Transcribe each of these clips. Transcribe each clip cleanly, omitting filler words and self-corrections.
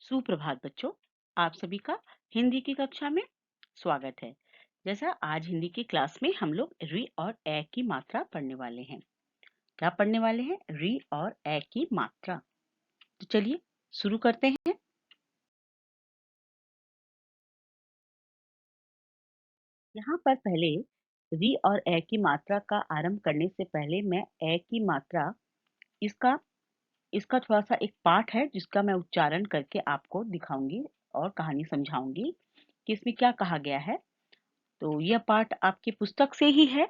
सुप्रभात बच्चों, आप सभी का हिंदी की कक्षा में स्वागत है। जैसा आज हिंदी की क्लास में हम लोग री और ए की मात्रा पढ़ने वाले हैं। क्या पढ़ने वाले हैं? री और ए की मात्रा। तो चलिए शुरू करते हैं। यहाँ पर पहले री और ए की मात्रा का आरंभ करने से पहले मैं ए की मात्रा इसका इसका थोड़ा सा एक पाठ है जिसका मैं उच्चारण करके आपको दिखाऊंगी और कहानी समझाऊंगी कि इसमें क्या कहा गया है। तो यह पाठ आपकी पुस्तक से ही है,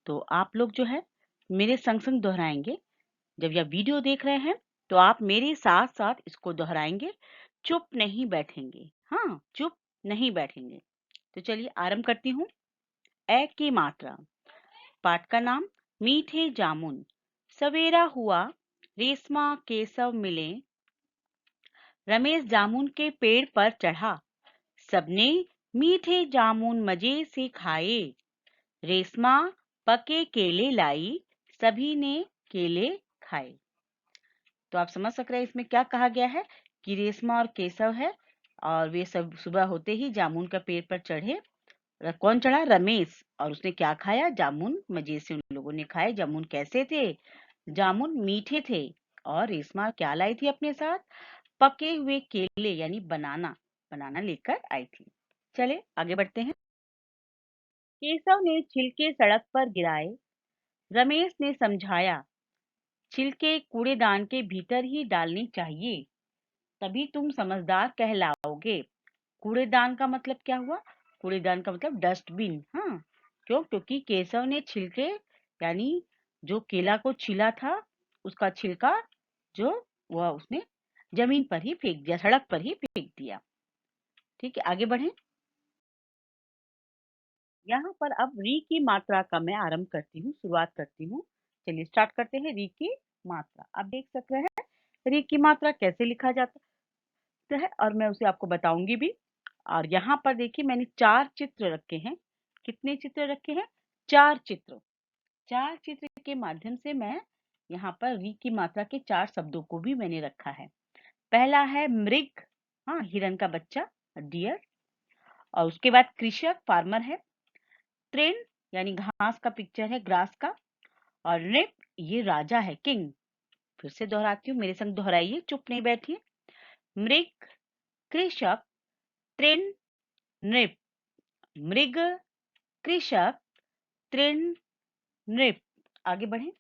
तो आप लोग जो है मेरे संग-संग दोहराएँगे। जब यह वीडियो देख रहे हैं, तो आप मेरे साथ-साथ इसको दोहराएँगे, चुप नहीं बैठेंगे। हाँ, चुप नहीं बैठेंगे। तो चलिए आरंभ करती हूँ। ए की मात्रा। पाठ का नाम मीठे जामुन। सवेरा हुआ, रेशमा केशव मिले। रमेश जामुन के पेड़ पर चढ़ा। सबने मीठे जामुन मजे से खाए। रेशमा पके केले लाई, सभी ने केले खाए। तो आप समझ सक रहे हैं इसमें क्या कहा गया है कि रेशमा और केशव है और वे सब सुबह होते ही जामुन का पेड़ पर चढ़े। कौन चढ़ा? रमेश। और उसने क्या खाया? जामुन मजे से उन लोगों ने खाए। जामुन कैसे थे? जामुन मीठे थे। और रेशमा क्या लाई थी अपने साथ? पके हुए केले यानी बनाना बनाना लेकर आई थी। चले आगे बढ़ते हैं। केशव ने छिलके सड़क पर गिराए। रमेश ने समझाया, छिलके कूड़ेदान के भीतर ही डालने चाहिए, तभी तुम समझदार कहलाओगे। कूड़ेदान का मतलब क्या हुआ? कूड़ेदान का मतलब डस्टबिन। हाँ, क्यों? क्योंकि केशव ने छिलके यानी जो केला को छिला था, उसका छिलका जो वह उसने जमीन पर ही फेंक दिया, सड़क पर ही फेंक दिया। ठीक है, आगे बढ़ें। यहाँ पर अब री की मात्रा का मैं आरंभ करती हूँ, शुरुआत करती हूँ। चलिए स्टार्ट करते हैं री की मात्रा। आप देख सक रहे हैं री की मात्रा कैसे लिखा जाता है और मैं उसे आपको बताऊंगी भी। और यहाँ पर देखिए मैंने 4 चित्र रखे हैं। कितने चित्र रखे हैं? 4 चित्र। 4 चित्र के माध्यम से मैं यहाँ पर री की मात्रा के 4 शब्दों को भी मैंने रखा है। पहला है मृग, हाँ हिरन का बच्चा, डियर। और उसके बाद कृषक, फार्मर है। तृण यानी घास का पिक्चर है, ग्रास का। और नृप ये राजा है, किंग। फिर से दोहराती हूँ, मेरे संग दोहराइए, चुप नहीं बैठिए। मृग, कृषक, तृण, नृप। मृग, कृषक, तृण, नृप। आगे बढ़े।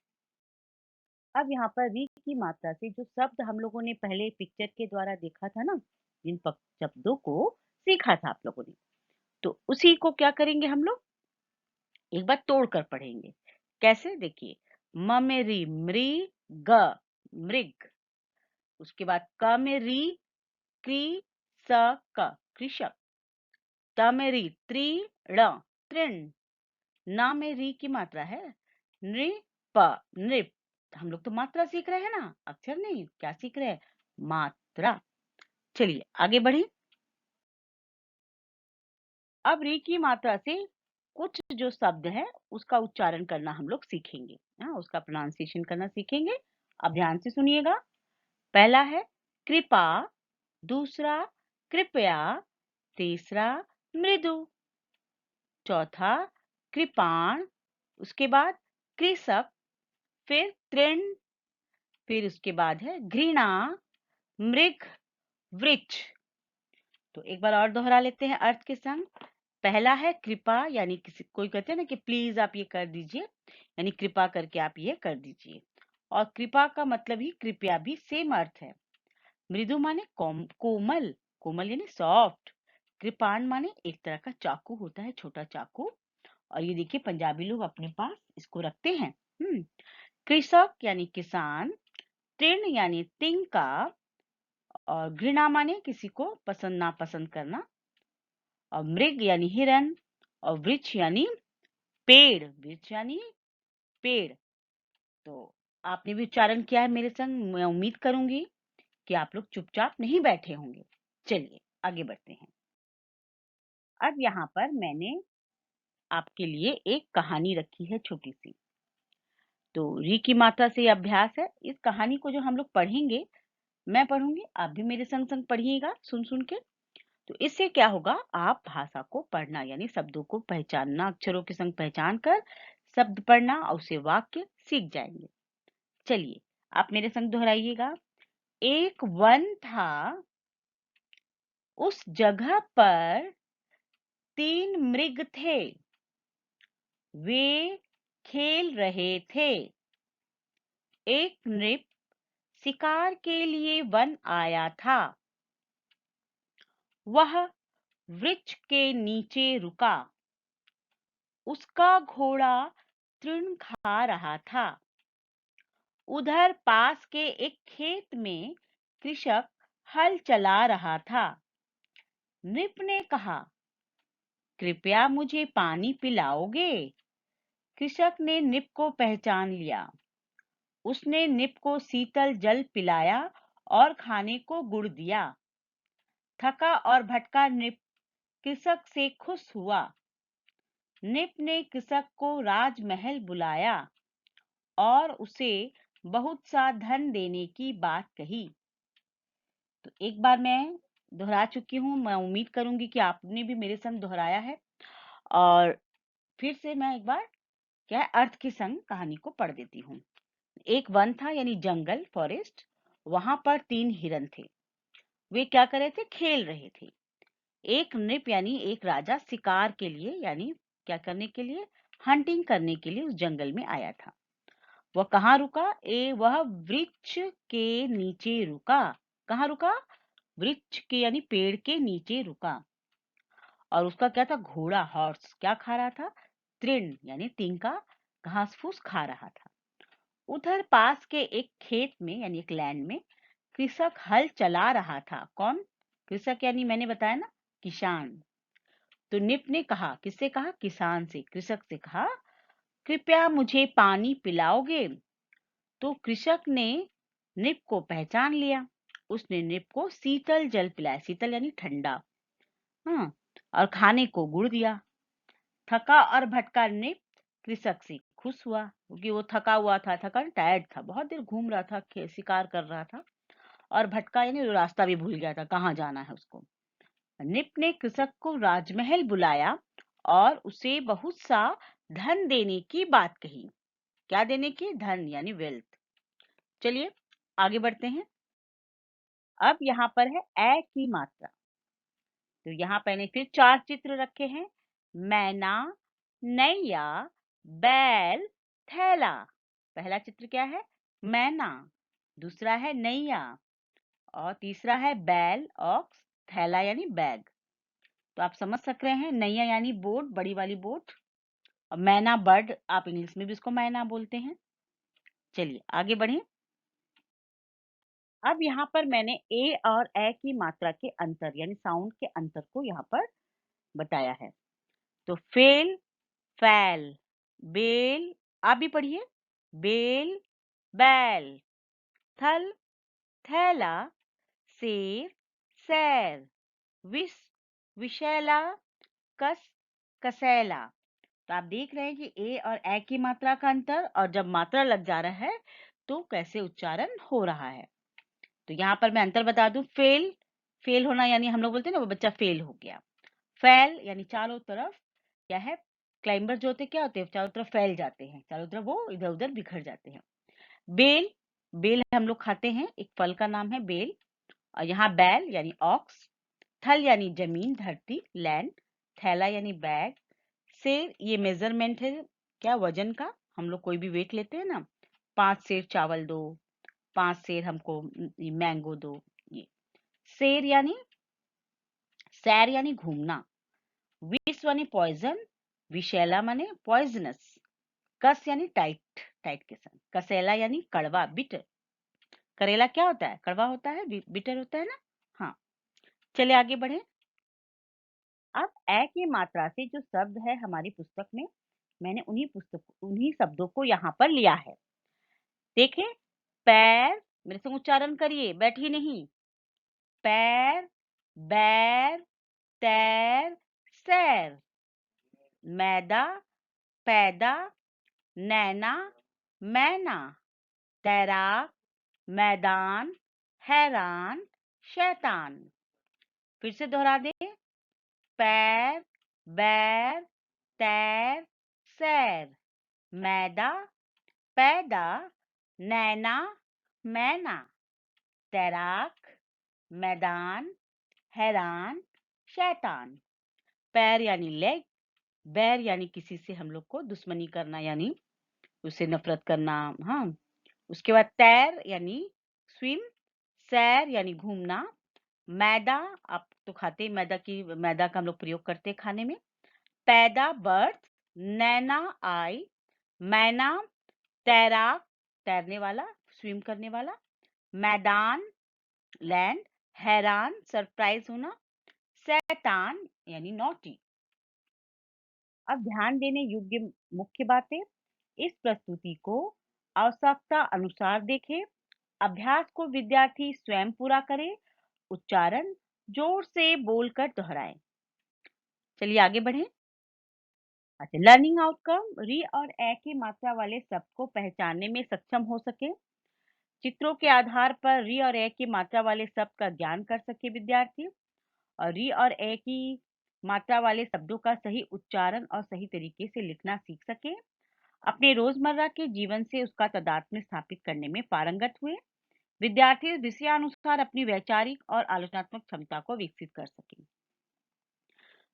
अब यहाँ पर री की मात्रा से जो शब्द हम लोगों ने पहले पिक्चर के द्वारा देखा था ना, जिन शब्दों को सीखा था आप लोगों ने, तो उसी को क्या करेंगे हम लोग? एक बार तोड़ कर पढ़ेंगे। कैसे? देखिए, म में री मृग, मृग। उसके बाद क में री कृषक, कृषक। त में री तृण, तृण। ना में री की मात्रा है नृप, नृप। हम लोग तो मात्रा सीख रहे हैं ना, अक्षर नहीं। क्या सीख रहे हैं? मात्रा। चलिए आगे बढ़े। अब री की मात्रा से कुछ जो शब्द है उसका उच्चारण करना हम लोग सीखेंगे। हाँ, उसका प्रोनाउंसिएशन करना सीखेंगे। अब ध्यान से सुनिएगा। पहला है कृपा, दूसरा कृपया, तीसरा मृदु, चौथा कृपाण, उसके बाद कृषक, फिर तृण, फिर उसके बाद है घृणा, मृग, वृक्ष। तो एक बार और दोहरा लेते हैं अर्थ के संग। पहला है कृपा यानी किसी कोई कहते हैं ना कि प्लीज आप ये कर दीजिए, यानी कृपा करके आप ये कर दीजिए। और कृपा का मतलब ही कृपया भी सेम अर्थ है। मृदु माने कोमल, कोमल यानी सॉफ्ट। कृपाण माने एक तरह का चाकू होता है, छोटा चाकू। और ये देखिए पंजाबी लोग अपने पास इसको रखते हैं। कृषक यानी किसान, तृण यानी तिनका, और घृणा माने किसी को पसंद नापसंद करना, और मृग यानी हिरन, और वृक्ष यानी पेड़, वृक्ष यानी पेड़। तो आपने भी उच्चारण किया है मेरे संग। मैं उम्मीद करूंगी कि आप लोग चुपचाप नहीं बैठे होंगे। चलिए आगे बढ़ते हैं। अब यहाँ पर मैंने आपके लिए एक कहानी रखी है छोटी सी। तो री की मात्रा से ये अभ्यास है। इस कहानी को जो हम लोग पढ़ेंगे मैं पढ़ूंगी, आप भी मेरे संग संग पढ़िएगा सुन सुन के। तो इससे क्या होगा, आप भाषा को पढ़ना यानी शब्दों को पहचानना, अक्षरों के संग पहचान कर शब्द पढ़ना और उसे वाक्य सीख जाएंगे। चलिए आप मेरे संग दोहराइएगा। एक वन था, उस जगह पर 3 मृग थे, वे खेल रहे थे। एक नृप शिकार के लिए वन आया था, वह वृक्ष के नीचे रुका, उसका घोड़ा तृण खा रहा था। उधर पास के एक खेत में कृषक हल चला रहा था। नृप ने कहा, कृपया मुझे पानी पिलाओगे? कृषक ने नृप को पहचान लिया। उसने नृप को शीतल जल पिलाया और खाने को गुड़ दिया। थका और भटका नृप कृषक से खुश हुआ। नृप ने कृषक को राजमहल बुलाया और उसे बहुत सा धन देने की बात कही। तो एक बार मैं दोहरा चुकी हूँ, मैं उम्मीद करूंगी कि आपने भी मेरे संग दोहराया है। और फिर से मैं एक बार क्या है, अर्थ के संग कहानी को पढ़ देती हूँ। एक वन था यानी जंगल, फॉरेस्ट। वहां पर 3 हिरन थे। वे क्या कर रहे थे, खेल रहे थे। एक नृप यानी एक राजा शिकार के लिए यानी क्या करने के लिए, हंटिंग करने के लिए उस जंगल में आया था। वह कहाँ रुका, वह वृक्ष के नीचे रुका। कहाँ रुका, वृक्ष के यानी पेड़ के नीचे रुका। और उसका क्या था, घोड़ा, हॉर्स क्या खा रहा था, तृण यानी तिनका, घास फूस खा रहा था। उधर पास के एक खेत में यानी एक लैंड में कृषक हल चला रहा था। कौन, कृषक यानी मैंने बताया ना, किसान। तो निप ने कहा, किससे कहा, किसान से, कृषक से कहा, कृपया मुझे पानी पिलाओगे? तो कृषक ने निप को पहचान लिया। उसने निप को शीतल जल पिलाया, शीतल यानी ठंडा, हाँ, और खाने को गुड़ दिया। थका और भटका निप कृषक से खुश हुआ, क्योंकि वो थका हुआ था, थका टायर्ड था, बहुत देर घूम रहा था, शिकार कर रहा था। और भटका यानी रास्ता भी भूल गया था, कहाँ जाना है उसको। निप ने कृषक को राजमहल बुलाया और उसे बहुत सा धन देने की बात कही। क्या देने की, धन यानी वेल्थ। चलिए आगे बढ़ते हैं। अब यहाँ पर है ए की मात्रा। तो यहाँ मैंने फिर 4 चित्र रखे हैं। मैना, नैया, बैल, थैला। पहला चित्र क्या है, मैना। दूसरा है नैया। और तीसरा है बैल, ऑक्स। थैला यानी बैग। तो आप समझ सक रहे हैं, नैया यानी बोट, बड़ी वाली बोट। और मैना बर्ड, आप इंग्लिश में भी इसको मैना बोलते हैं। चलिए आगे बढ़ें। अब यहाँ पर मैंने ए और ए की मात्रा के अंतर यानी साउंड के अंतर को यहाँ पर बताया है। तो फेल, फैल, बेल, आप भी पढ़िए, बेल, बैल, थल, थैला, शेर, सैर, विष, विशैला, कस, कसैला। तो आप देख रहे हैं कि ए और ए की मात्रा का अंतर, और जब मात्रा लग जा रहा है तो कैसे उच्चारण हो रहा है। तो यहाँ पर मैं अंतर बता दूं, फेल, फेल होना यानी हम लोग बोलते हैं ना वो बच्चा फेल हो गया। फैल यानी चारों तरफ क्या है, क्लाइंबर जो होते हैं क्या होते हैं, चारों तरफ फैल जाते हैं, चारों तरफ वो इधर उधर बिखर जाते हैं। बेल, बेल हम लोग खाते हैं, एक फल का नाम है बेल। और यहाँ बैल यानी ऑक्स। थल यानी जमीन, धरती, लैंड। थैला यानी बैग। सेर ये मेजरमेंट है, क्या, वजन का। हम लोग कोई भी वेट लेते हैं ना, 5 सेर चावल दो, 5 सेर हमको मैंगो दो। ये सेर यानी, सैर यानी घूमना। विष यानी पॉइजन, विषैला माने पॉइजनस। कस यानी टाइट, टाइट के संग। कसेला यानी कड़वा, बिटर। करेला क्या होता है, कड़वा होता है, बिटर होता है ना। हाँ, चलिए आगे बढ़े। अब ए की मात्रा से जो शब्द है हमारी पुस्तक में, मैंने उन्हीं शब्दों को यहाँ पर लिया है। देखें, पैर, मेरे से उच्चारण करिए, बैठिए नहीं। पैर, बैर, तैर, सैर। मैदा, पैदा, नैना, मैना। तैराक, मैदान, हैरान, शैतान। फिर से दोहरा दें। पैर, बैर, तैर, सैर, मैदा, पैदा, नैना, मैना, तैराक, मैदान, हैरान, शैतान। पैर यानी लेग, बैर यानी किसी से हम लोग को दुश्मनी करना यानी उससे नफरत करना, हाँ। उसके बाद तैर यानी स्विम, सैर यानी घूमना, मैदा आप तो खाते ही मैदा का हम लोग प्रयोग करते हैं खाने में, पैदा बर्थ, नैना आई, मैना तैराक तैरने वाला स्विम करने वाला, मैदान लैंड, हैरान सरप्राइज होना, शैतान यानी नॉटी। अब ध्यान देने योग्य मुख्य बातें। इस प्रस्तुति को आवश्यकता अनुसार देखें। अभ्यास को विद्यार्थी स्वयं पूरा करे। उच्चारण जोर से बोलकर दोहराएं। चलिए आगे बढ़ें। अच्छा, लर्निंग आउटकम री और ए की मात्रा वाले शब्द को पहचानने में सक्षम हो सके। चित्रों के आधार पर री और ए की मात्रा वाले शब्द का ज्ञान कर सके विद्यार्थी, और री और ए की मात्रा वाले शब्दों का सही उच्चारण और सही तरीके से लिखना सीख सके। अपने रोजमर्रा के जीवन से उसका तादात्म्य स्थापित करने में पारंगत हुए। विद्यार्थी विषयानुसार अपनी वैचारिक और आलोचनात्मक क्षमता को विकसित कर सके।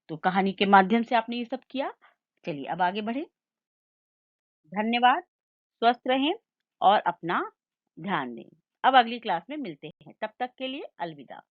तो कहानी के माध्यम से आपने ये सब किया। चलिए अब आगे बढ़े। धन्यवाद, स्वस्थ रहें और अपना ध्यान दें। अब अगली क्लास में मिलते हैं, तब तक के लिए अलविदा।